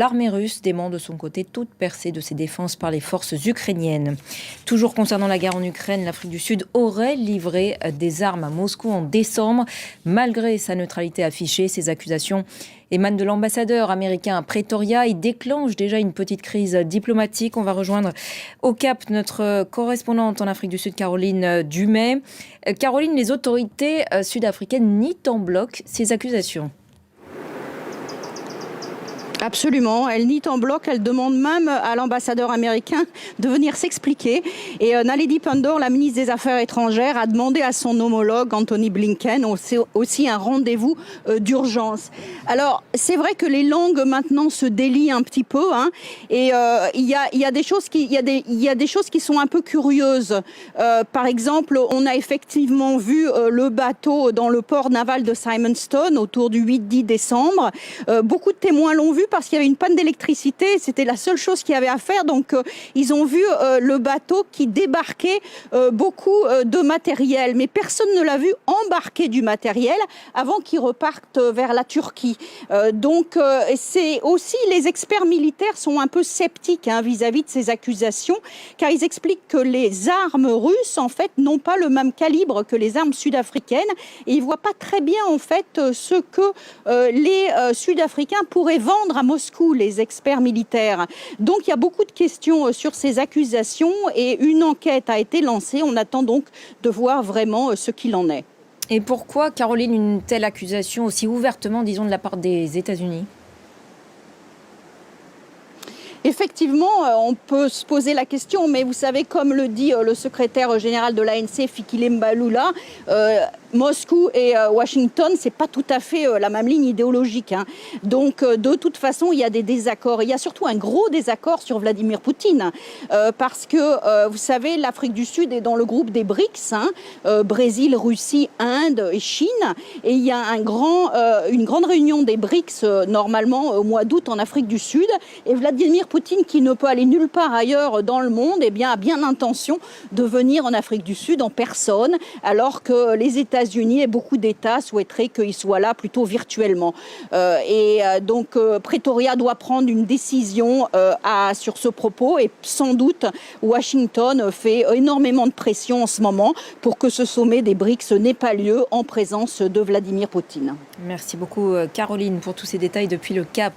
L'armée russe dément de son côté toute percée de ses défenses par les forces ukrainiennes. Toujours concernant la guerre en Ukraine, l'Afrique du Sud aurait livré des armes à Moscou en décembre. Malgré sa neutralité affichée, ces accusations émanent de l'ambassadeur américain à Pretoria. Il déclenche déjà une petite crise diplomatique. On va rejoindre au Cap notre correspondante en Afrique du Sud, Caroline Dumais. Caroline, les autorités sud-africaines nient en bloc ces accusations. Absolument, elle nie en bloc, elle demande même à l'ambassadeur américain de venir s'expliquer. Et Naledi Pandor, la ministre des Affaires étrangères, a demandé à son homologue Anthony Blinken aussi un rendez-vous d'urgence. Alors, c'est vrai que les langues maintenant se délient un petit peu, hein, et il y a des choses qui sont un peu curieuses. Par exemple, on a effectivement vu le bateau dans le port naval de Simonstone autour du 8-10 décembre. Beaucoup de témoins l'ont vu parce qu'il y avait une panne d'électricité, c'était la seule chose qu'il y avait à faire. Donc ils ont vu le bateau qui débarquait beaucoup de matériel, mais personne ne l'a vu embarquer du matériel avant qu'il reparte vers la Turquie. Donc c'est aussi, les experts militaires sont un peu sceptiques vis-à-vis de ces accusations, car ils expliquent que les armes russes en fait n'ont pas le même calibre que les armes sud-africaines, et ils voient pas très bien en fait ce que les Sud-Africains pourraient vendre à Moscou, les experts militaires. Donc il y a beaucoup de questions sur ces accusations et une enquête a été lancée. On attend donc de voir vraiment ce qu'il en est. Et pourquoi, Caroline, une telle accusation aussi ouvertement, disons, de la part des États-Unis ? Effectivement, on peut se poser la question, mais vous savez, comme le dit le secrétaire général de l'ANC, Fikile Mbalula, Moscou et Washington, c'est pas tout à fait la même ligne idéologique, hein. Donc, de toute façon, il y a des désaccords. Il y a surtout un gros désaccord sur Vladimir Poutine, parce que, vous savez, l'Afrique du Sud est dans le groupe des BRICS, hein, Brésil, Russie, Inde et Chine. Et il y a une grande réunion des BRICS, normalement, au mois d'août en Afrique du Sud. Et Vladimir Poutine, qui ne peut aller nulle part ailleurs dans le monde, eh bien, a bien l'intention de venir en Afrique du Sud en personne, alors que les États-Unis et beaucoup d'États souhaiteraient qu'il soit là plutôt virtuellement. Donc, Pretoria doit prendre une décision sur ce propos, et sans doute Washington fait énormément de pression en ce moment pour que ce sommet des BRICS n'ait pas lieu en présence de Vladimir Poutine. Merci beaucoup, Caroline, pour tous ces détails depuis le Cap.